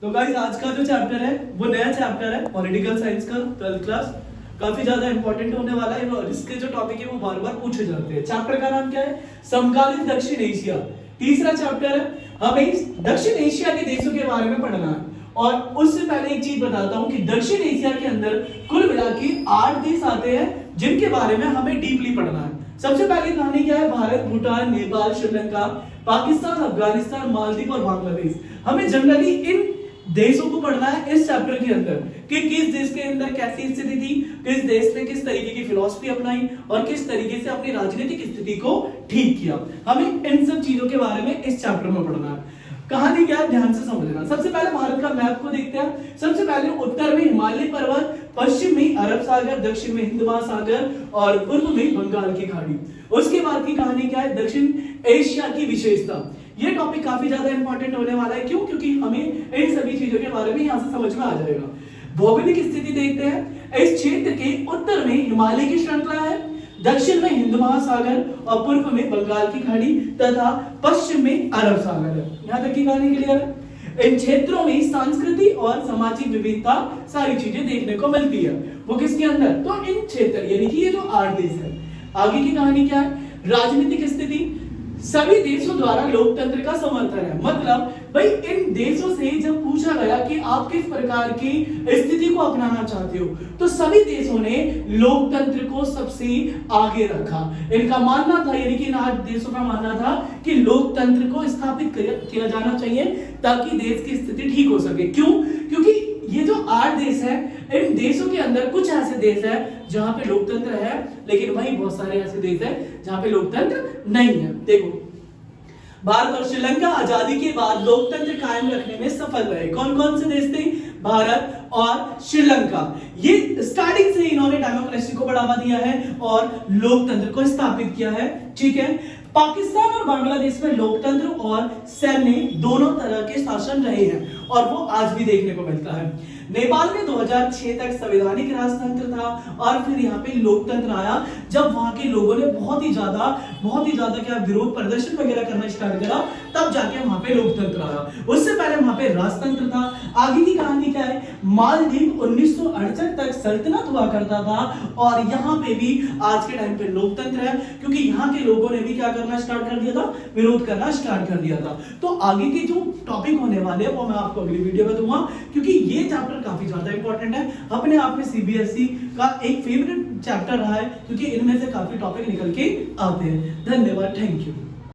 तो गाइस आज का जो चैप्टर है वो नया चैप्टर है पॉलिटिकल साइंस का 12th क्लास। काफी ज्यादा इंपॉर्टेंट होने वाला है और इसके जो टॉपिक है वो बार बार पूछे जाते हैं। चैप्टर का नाम क्या है? समकालीन दक्षिण एशिया। तीसरा चैप्टर है। हमें दक्षिण एशिया के देशों के बारे में पढ़ना है और उससे पहले एक चीज बताता हूं कि दक्षिण एशिया के अंदर कुल मिला के 8 देश आते हैं जिनके बारे में हमें डीपली पढ़ना है। सबसे पहली कहानी क्या है? भारत, भूटान, नेपाल, श्रीलंका, पाकिस्तान, अफगानिस्तान, मालदीव और बांग्लादेश। हमें जनरली इन देशों को पढ़ना है इस चैप्टर के अंदर कि किस देश के अंदर कैसी स्थिति थी, किस देश ने किस तरीके की फिलॉसफी अपनाई और किस तरीके से अपनी राजनीतिक स्थिति को ठीक किया। हमें इन सब चीजों के बारे में इस चैप्टर में पढ़ना है। कहानी क्या है ध्यान से समझना। सबसे पहले भारत का मैप को देखते हैं। सबसे पहले उत्तर में हिमालय पर्वत, पश्चिम में अरब सागर, दक्षिण में हिंद महासागर और पूर्व में बंगाल की खाड़ी। उसके बाद की कहानी क्या है? दक्षिण एशिया की विशेषता। ये टॉपिक काफी ज्यादा इंपॉर्टेंट होने वाला है। क्यों? क्योंकि हमें इन सभी चीजों के बारे में यहां से समझ में आ जाएगा। भौगोलिक स्थिति देखते हैं। इस क्षेत्र के उत्तर में हिमालय की श्रृंखला है, दक्षिण में हिंद महासागर और पूर्व में बंगाल की खाड़ी तथा पश्चिम में अरब सागर है। यहां तक की कहानी क्लियर है। इन क्षेत्रों में संस्कृति और सामाजिक विविधता सारी चीजें देखने को मिलती है। वो किसके अंदर? तो इन क्षेत्र यानी कि ये जो 8 देश है। आगे की कहानी क्या है? राजनीतिक स्थिति। सभी देशों द्वारा लोकतंत्र का समर्थन है। मतलब भाई इन देशों से जब पूछा गया कि आप किस प्रकार की स्थिति को अपनाना चाहते हो तो सभी देशों ने लोकतंत्र को सबसे आगे रखा। इनका मानना था यानी कि इन 8 देशों का मानना था कि लोकतंत्र को स्थापित किया जाना चाहिए ताकि देश की स्थिति ठीक हो सके। क्यों? क्योंकि ये जो 8 देश है इन देशों के अंदर कुछ ऐसे देश है जहां पे लोकतंत्र है लेकिन वहीं बहुत सारे ऐसे देश है जहां पे लोकतंत्र नहीं है। देखो भारत और श्रीलंका आजादी के बाद लोकतंत्र कायम रखने में सफल रहे। कौन कौन से देश थे? भारत और श्रीलंका। ये स्टार्टिंग से इन्होंने डेमोक्रेसी को बढ़ावा दिया है और लोकतंत्र को स्थापित किया है। ठीक है। पाकिस्तान और बांग्लादेश में लोकतंत्र और सैन्य दोनों तरह के शासन रहे हैं और वो आज भी देखने को मिलता है। नेपाल में 2006 तक संवैधानिक राजतंत्र था और फिर यहाँ पे लोकतंत्र आया जब वहां के लोगों ने बहुत ही ज्यादा क्या विरोध प्रदर्शन वगैरह करना स्टार्ट करा, तब जाके वहां पे लोकतंत्र आया। उससे पहले वहां पे राजतंत्र था। आगे की कहानी क्या है? मालदीव 1968 तक सल्तनत हुआ करता था और यहाँ पे भी आज के टाइम पे लोकतंत्र है क्योंकि यहाँ के लोगों ने भी क्या करना स्टार्ट कर दिया था? विरोध करना स्टार्ट कर दिया था। तो आगे के जो टॉपिक होने वाले हैं वो मैं आपको अगली वीडियो में दूंगा क्योंकि ये चैप्टर काफी ज्यादा इंपॉर्टेंट है। अपने आप में सीबीएसई का एक फेवरेट चैप्टर रहा है क्योंकि इनमें से काफी टॉपिक निकल के आते हैं। धन्यवाद। Thank you.